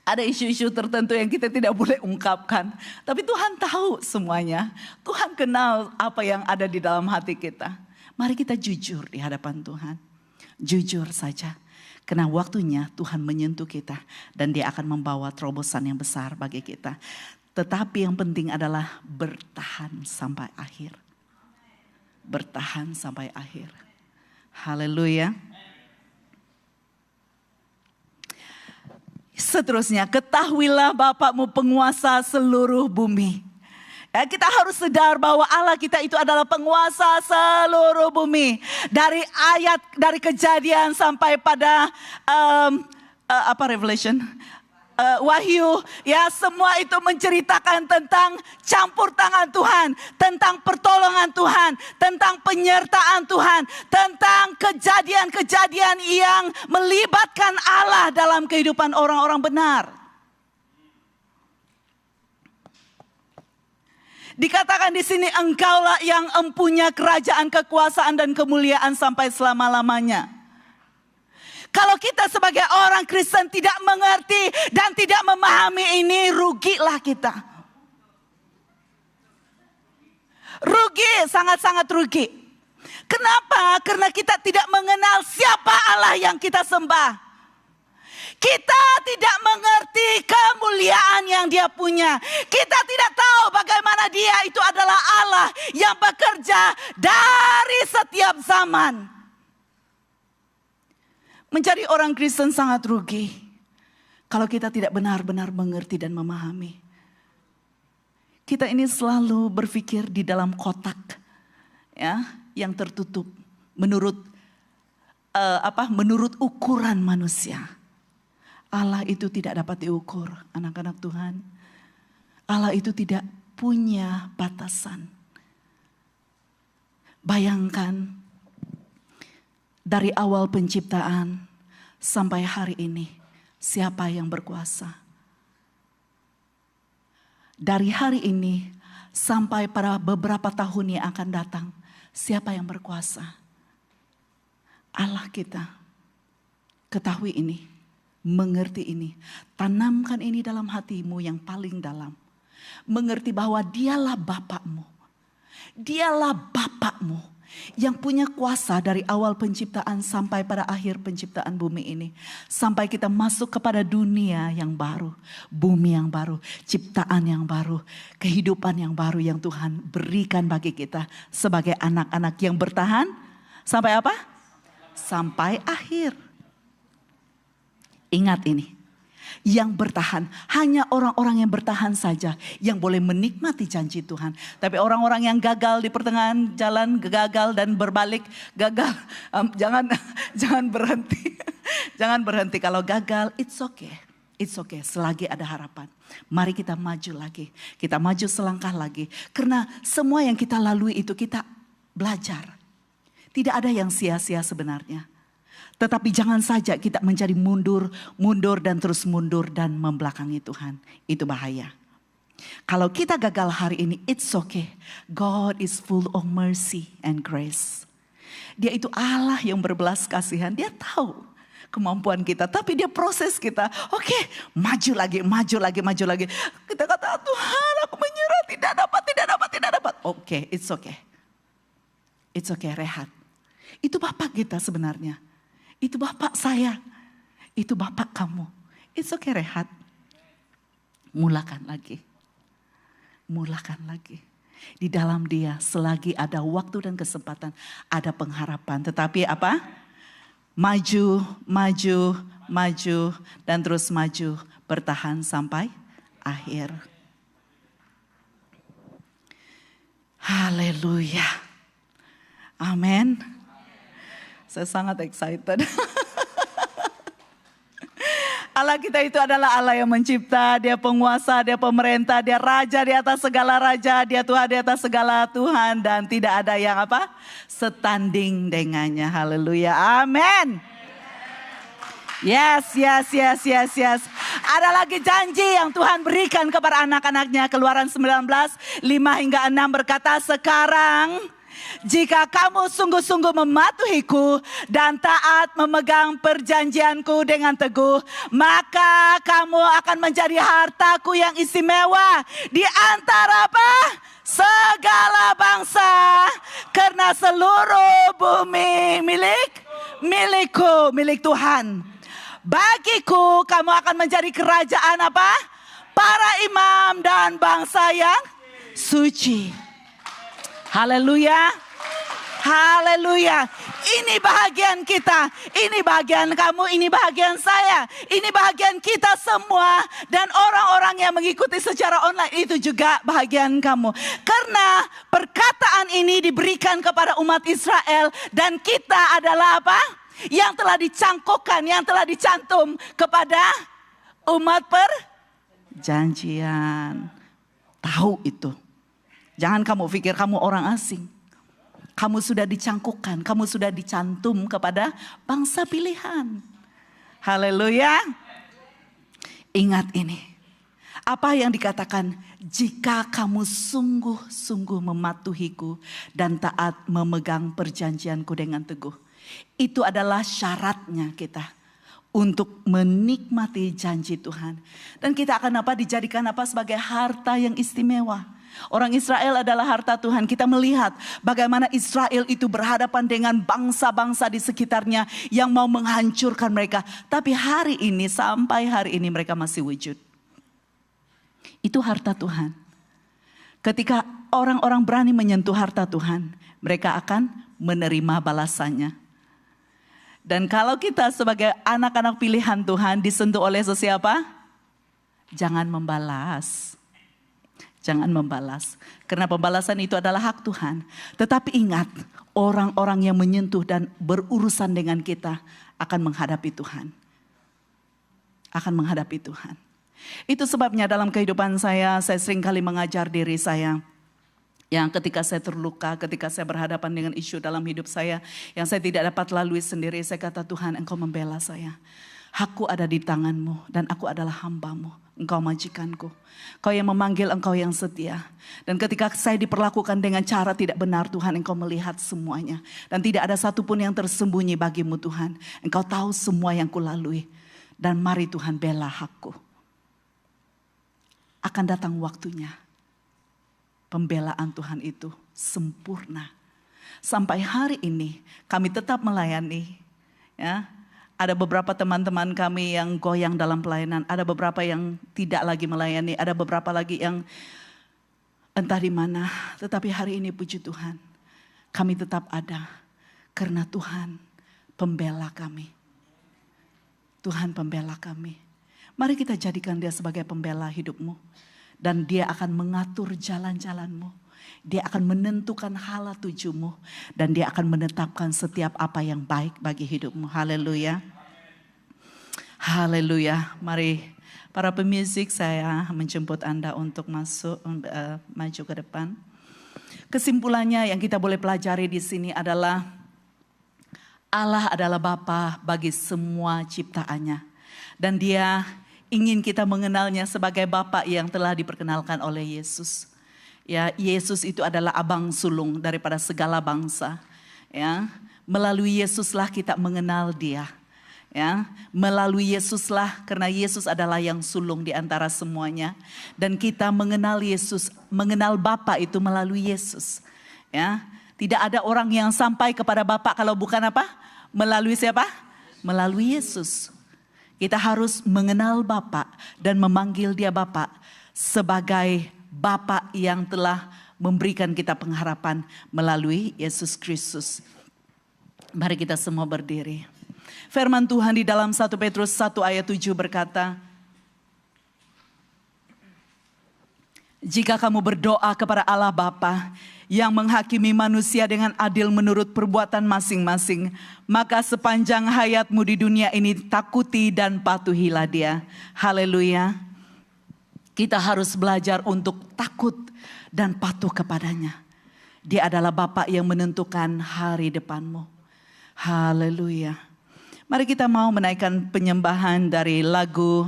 Ada isu-isu tertentu yang kita tidak boleh ungkapkan. Tapi Tuhan tahu semuanya. Tuhan kenal apa yang ada di dalam hati kita. Mari kita jujur di hadapan Tuhan. Jujur saja. Karena waktunya Tuhan menyentuh kita. Dan Dia akan membawa terobosan yang besar bagi kita. Tetapi yang penting adalah bertahan sampai akhir. Bertahan sampai akhir. Haleluya. Seterusnya, ketahuilah Bapakmu penguasa seluruh bumi. Ya, kita harus sadar bahwa Allah kita itu adalah penguasa seluruh bumi. Dari Kejadian sampai pada Revelation. Wahyu, ya semua itu menceritakan tentang campur tangan Tuhan, tentang pertolongan Tuhan, tentang penyertaan Tuhan, tentang kejadian-kejadian yang melibatkan Allah dalam kehidupan orang-orang benar. Dikatakan di sini, engkaulah yang empunya kerajaan, kekuasaan dan kemuliaan sampai selama-lamanya. Kalau kita sebagai orang Kristen tidak mengerti dan tidak memahami ini, rugilah kita. Rugi, sangat-sangat rugi. Kenapa? Karena kita tidak mengenal siapa Allah yang kita sembah. Kita tidak mengerti kemuliaan yang Dia punya. Kita tidak tahu bagaimana Dia itu adalah Allah yang bekerja dari setiap zaman. Menjadi orang Kristen sangat rugi kalau kita tidak benar-benar mengerti dan memahami. Kita ini selalu berpikir di dalam kotak, ya, yang tertutup menurut menurut ukuran manusia. Allah itu tidak dapat diukur, anak-anak Tuhan. Allah itu tidak punya batasan. Bayangkan. Dari awal penciptaan sampai hari ini, siapa yang berkuasa? Dari hari ini sampai pada beberapa tahun yang akan datang, siapa yang berkuasa? Allah kita. Ketahui ini, mengerti ini, tanamkan ini dalam hatimu yang paling dalam. Mengerti bahwa Dialah Bapakmu. Dialah Bapakmu. Yang punya kuasa dari awal penciptaan sampai pada akhir penciptaan bumi ini. Sampai kita masuk kepada dunia yang baru. Bumi yang baru. Ciptaan yang baru. Kehidupan yang baru yang Tuhan berikan bagi kita. Sebagai anak-anak yang bertahan. Sampai apa? Sampai akhir. Ingat ini. Yang bertahan, hanya orang-orang yang bertahan saja yang boleh menikmati janji Tuhan. Tapi orang-orang yang gagal di pertengahan jalan, gagal dan berbalik, gagal, jangan berhenti. Jangan berhenti, kalau gagal it's okay. It's okay, selagi ada harapan. Mari kita maju lagi, kita maju selangkah lagi. Karena semua yang kita lalui itu kita belajar. Tidak ada yang sia-sia sebenarnya. Tetapi jangan saja kita menjadi mundur dan terus mundur dan membelakangi Tuhan. Itu bahaya. Kalau kita gagal hari ini, it's okay. God is full of mercy and grace. Dia itu Allah yang berbelas kasihan. Dia tahu kemampuan kita, tapi dia proses kita. Oke, maju lagi, maju lagi, maju lagi. Kita kata, Tuhan aku menyerah, tidak dapat, tidak dapat, tidak dapat. Oke, it's okay. It's okay, rehat. Itu Bapak kita sebenarnya. Itu Bapak saya. Itu Bapak kamu. It's okay, rehat. Mulakan lagi. Mulakan lagi. Di dalam Dia selagi ada waktu dan kesempatan, ada pengharapan. Tetapi apa? Maju, maju, maju, dan terus maju. Bertahan sampai akhir. Haleluya. Amin. Saya sangat excited. Allah kita itu adalah Allah yang mencipta, Dia penguasa, Dia pemerintah, Dia raja di atas segala raja, Dia Tuhan di atas segala Tuhan, dan tidak ada yang apa? Setanding dengannya. Haleluya. Amin. Yes, yes, yes, yes, yes. Ada lagi janji yang Tuhan berikan kepada anak-anaknya. Keluaran 19, 5 hingga 6 berkata, sekarang jika kamu sungguh-sungguh mematuhiku dan taat memegang perjanjianku dengan teguh, maka kamu akan menjadi hartaku yang istimewa di antara apa? Segala bangsa. Karena seluruh bumi milikku, milik Tuhan. Bagiku kamu akan menjadi kerajaan apa? Para imam dan bangsa yang suci. Haleluya. Haleluya. Ini bahagian kita. Ini bahagian kamu. Ini bahagian saya. Ini bahagian kita semua. Dan orang-orang yang mengikuti secara online itu juga bahagian kamu. Karena perkataan ini diberikan kepada umat Israel. Dan kita adalah apa? Yang telah dicangkokkan. Yang telah dicantum kepada umat perjanjian. Tahu itu. Jangan kamu pikir kamu orang asing. Kamu sudah dicangkokkan, kamu sudah dicantum kepada bangsa pilihan. Haleluya. Ingat ini. Apa yang dikatakan, jika kamu sungguh-sungguh mematuhiku dan taat memegang perjanjianku dengan teguh. Itu adalah syaratnya kita untuk menikmati janji Tuhan. Dan kita akan apa? Dijadikan apa? Sebagai harta yang istimewa. Orang Israel adalah harta Tuhan. Kita melihat bagaimana Israel itu berhadapan dengan bangsa-bangsa di sekitarnya yang mau menghancurkan mereka. Tapi hari ini, sampai hari ini mereka masih wujud. Itu harta Tuhan. Ketika orang-orang berani menyentuh harta Tuhan, mereka akan menerima balasannya. Dan kalau kita sebagai anak-anak pilihan Tuhan disentuh oleh sesiapa, jangan membalas. Jangan membalas. Karena pembalasan itu adalah hak Tuhan. Tetapi ingat, orang-orang yang menyentuh dan berurusan dengan kita akan menghadapi Tuhan. Akan menghadapi Tuhan. Itu sebabnya dalam kehidupan saya sering kali mengajar diri saya. Yang ketika saya terluka, ketika saya berhadapan dengan isu dalam hidup saya yang saya tidak dapat lalui sendiri, saya kata, Tuhan, Engkau membela saya. Hakku ada di tangan-Mu dan aku adalah hamba-Mu. Engkau majikanku. Kau yang memanggil, Engkau yang setia. Dan ketika saya diperlakukan dengan cara tidak benar, Tuhan, Engkau melihat semuanya. Dan tidak ada satupun yang tersembunyi bagimu, Tuhan. Engkau tahu semua yang kulalui. Dan mari Tuhan bela hakku. Akan datang waktunya. Pembelaan Tuhan itu sempurna. Sampai hari ini kami tetap melayani. Ya, ada beberapa teman-teman kami yang goyang dalam pelayanan. Ada beberapa yang tidak lagi melayani. Ada beberapa lagi yang entah di mana. Tetapi hari ini puji Tuhan, kami tetap ada. Karena Tuhan pembela kami. Tuhan pembela kami. Mari kita jadikan Dia sebagai pembela hidupmu. Dan Dia akan mengatur jalan-jalanmu. Dia akan menentukan hala tujumu. Dan Dia akan menetapkan setiap apa yang baik bagi hidupmu. Haleluya. Haleluya. Mari para pemusik, saya menjemput Anda untuk maju ke depan. Kesimpulannya yang kita boleh pelajari di sini adalah Allah adalah Bapa bagi semua ciptaannya. Dan Dia ingin kita mengenalnya sebagai Bapa yang telah diperkenalkan oleh Yesus. Ya, Yesus itu adalah abang sulung daripada segala bangsa. Ya, melalui Yesuslah kita mengenal Dia. Ya, melalui Yesuslah, karena Yesus adalah yang sulung di antara semuanya, dan kita mengenal Yesus, mengenal Bapa itu melalui Yesus. Ya, tidak ada orang yang sampai kepada Bapa kalau bukan apa? Melalui siapa? Melalui Yesus. Kita harus mengenal Bapa dan memanggil Dia Bapa sebagai Bapa yang telah memberikan kita pengharapan melalui Yesus Kristus. Mari kita semua berdiri. Firman Tuhan di dalam 1 Petrus 1 ayat 7 berkata, jika kamu berdoa kepada Allah Bapa yang menghakimi manusia dengan adil menurut perbuatan masing-masing, maka sepanjang hayatmu di dunia ini takuti dan patuhilah Dia. Haleluya. Kita harus belajar untuk takut dan patuh kepadanya. Dia adalah Bapa yang menentukan hari depanmu. Haleluya. Mari kita mau menaikkan penyembahan dari lagu,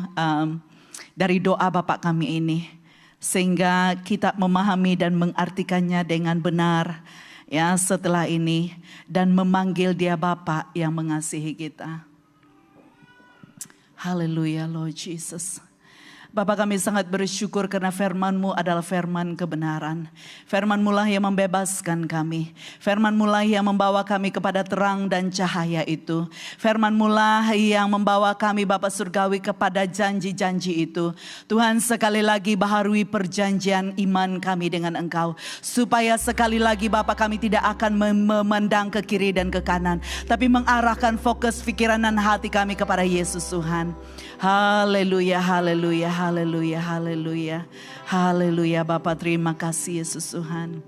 dari doa Bapa kami ini. Sehingga kita memahami dan mengartikannya dengan benar ya setelah ini. Dan memanggil Dia Bapa yang mengasihi kita. Haleluya Lord Jesus. Bapa kami sangat bersyukur karena firman-Mu adalah firman kebenaran. Firman-Mu lah yang membebaskan kami. Firman-Mu lah yang membawa kami kepada terang dan cahaya itu. Firman-Mu lah yang membawa kami Bapa Surgawi kepada janji-janji itu. Tuhan sekali lagi baharui perjanjian iman kami dengan Engkau. Supaya sekali lagi Bapa kami tidak akan memandang ke kiri dan ke kanan. Tapi mengarahkan fokus pikiran dan hati kami kepada Yesus Tuhan. Haleluya, haleluya, haleluya, haleluya. Haleluya Bapa, terima kasih Yesus Tuhan.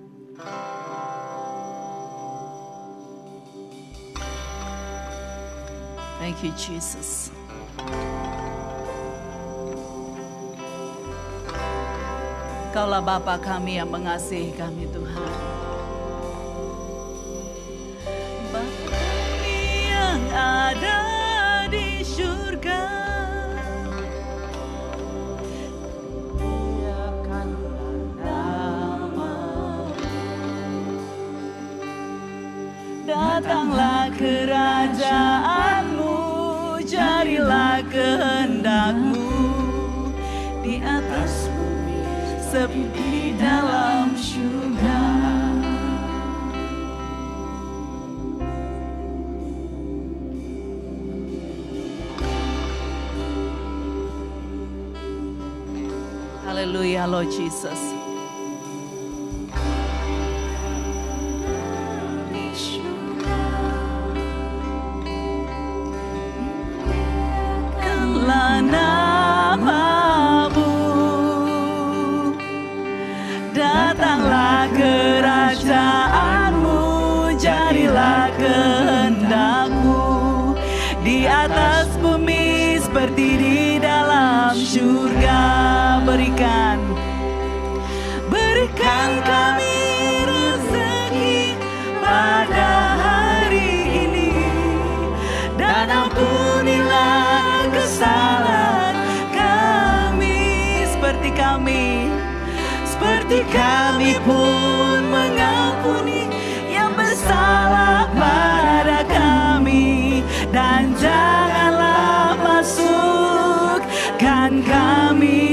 Thank you Jesus. Kaulah Bapa kami yang mengasihi kami Tuhan. Bapa kami yang ada di surga. Datanglah kerajaan-Mu, jadilah kehendak-Mu di atas bumi seperti di dalam surga. Haleluya Lord Jesus. Namamu, datanglah kerajaan-Mu, jadilah kehendak-Mu di atas bumi seperti di dalam surga. Berikan kami rezeki pada hari ini, dan ampunilah kesalahan kami seperti kami pun mengampuni yang bersalah pada kami, dan janganlah masukkan kami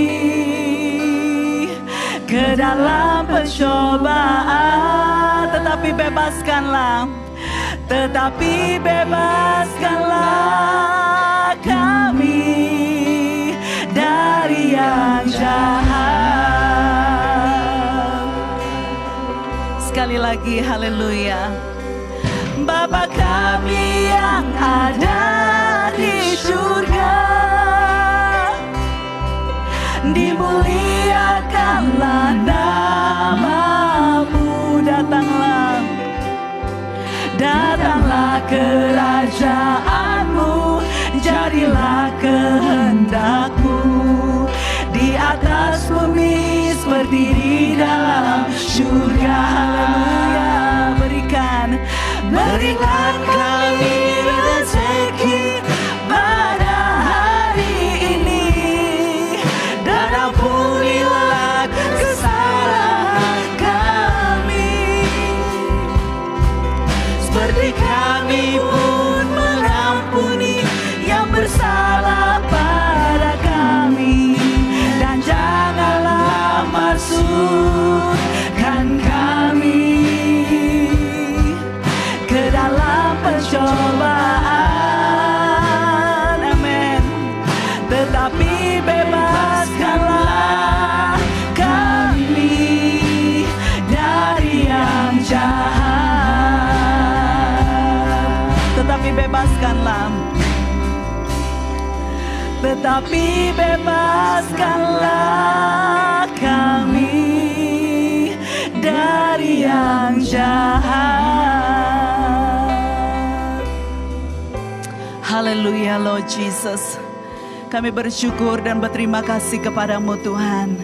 ke dalam pencobaan, tetapi bebaskanlah kami dari yang jahat. Sekali lagi, haleluya. Bapa kami yang ada di surga, dimuliakanlah nama-Mu, datanglah kerajaan-Mu, jadilah kehendak-Mu di atas bumi seperti di dalam surga. Haleluya. Berikan kami rezeki pada hari ini, dan ampunilah kesalahan kami seperti kami pun mengampuni yang bersalah pada kami, dan janganlah masukkan kami ke dalam pencobaan, amin, tetapi bebaskanlah kami dari yang jahat. Tetapi bebaskanlah kami dari yang jahat. Haleluya Lord Jesus. Kami bersyukur dan berterima kasih kepadamu Tuhan,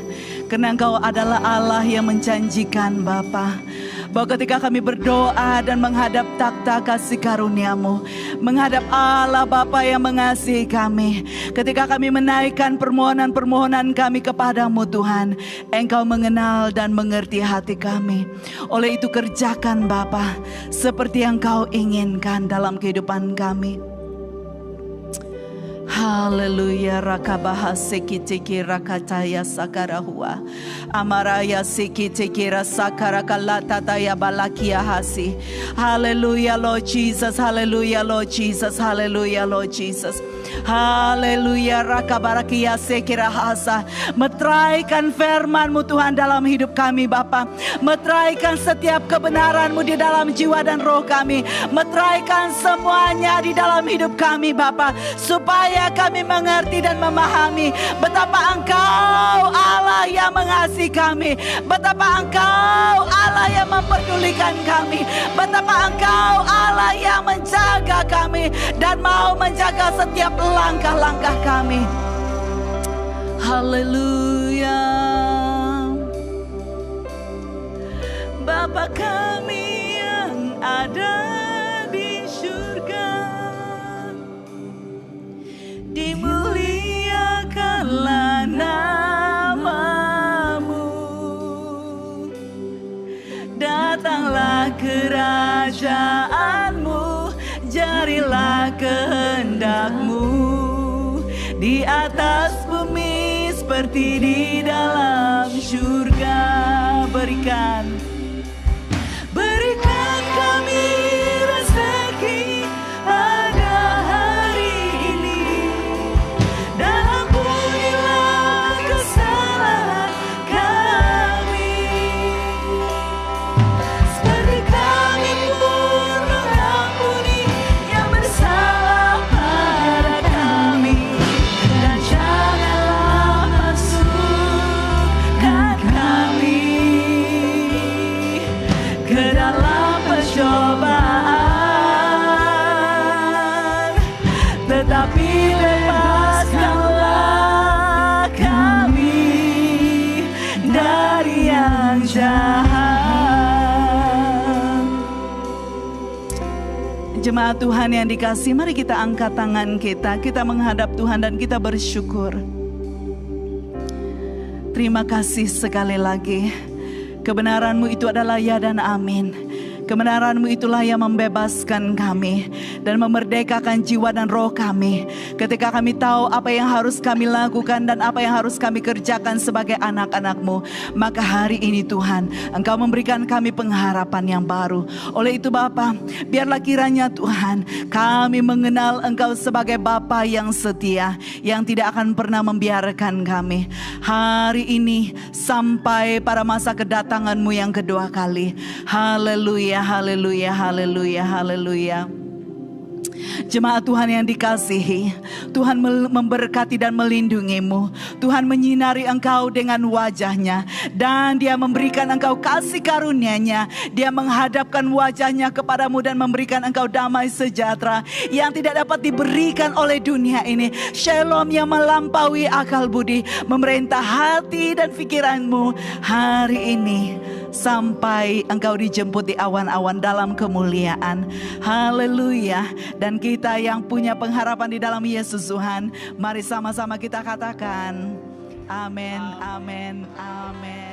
karena Engkau adalah Allah yang menjanjikan Bapa, bahwa ketika kami berdoa dan menghadap takhta kasih karunia-Mu, menghadap Allah Bapa yang mengasihi kami, ketika kami menaikkan permohonan-permohonan kami kepadamu Tuhan, Engkau mengenal dan mengerti hati kami. Oleh itu kerjakan Bapa seperti yang Kau inginkan dalam kehidupan kami. Haleluya. Rakabaha sekitiki rakataya sakarahua amaraya sekitiki rasakara kalatataya balakia hasi. Haleluya Lord Jesus. Haleluya Lord Jesus. Haleluya Lord Jesus. Haleluya. Rakabarakia sekirahasa. Meteraikan firman-Mu Tuhan dalam hidup kami Bapa. Meteraikan setiap kebenaran-Mu di dalam jiwa dan roh kami. Meteraikan semuanya di dalam hidup kami Bapa, supaya kami mengerti dan memahami betapa Engkau Allah yang mengasihi kami, betapa Engkau Allah yang memperdulikan kami, betapa Engkau Allah yang menjaga kami dan mau menjaga setiap langkah-langkah kami. Haleluya. Bapa kami yang ada di surga, dimuliakanlah nama-Mu, datanglah kerajaan-Mu, jadilah kehendak-Mu di atas bumi seperti di dalam surga. Berikan kami rezeki pada hari ini, dan ampunilah kesalahan kami, seperti kami pun mengampuni yang bersalah pada kami, dan janganlah masukkan kami ke dalam pencobaan, tetapi bebaskanlah kami dari yang jahat. Jemaat Tuhan yang dikasihi, mari kita angkat tangan kita menghadap Tuhan dan kita bersyukur. Terima kasih sekali lagi. Kebenaran-Mu itu adalah ya dan amin. Kebenaran-Mu itulah yang membebaskan kami dan memerdekakan jiwa dan roh kami. Ketika kami tahu apa yang harus kami lakukan dan apa yang harus kami kerjakan sebagai anak-anak-Mu, maka hari ini Tuhan, Engkau memberikan kami pengharapan yang baru. Oleh itu Bapa, biarlah kiranya Tuhan, kami mengenal Engkau sebagai Bapa yang setia, yang tidak akan pernah membiarkan kami hari ini sampai pada masa kedatangan-Mu yang kedua kali. Haleluya. Haleluya, haleluya, haleluya. Jemaat Tuhan yang dikasihi, Tuhan memberkati dan melindungi-Mu. Tuhan menyinari engkau dengan wajah-Nya, dan Dia memberikan engkau kasih karunia-Nya. Dia menghadapkan wajah-Nya kepadamu dan memberikan engkau damai sejahtera yang tidak dapat diberikan oleh dunia ini. Shalom yang melampaui akal budi, memerintah hati dan pikiranmu hari ini, sampai engkau dijemput di awan-awan dalam kemuliaan. Haleluya. Dan kita yang punya pengharapan di dalam Yesus Tuhan, mari sama-sama kita katakan amin, amin, amin.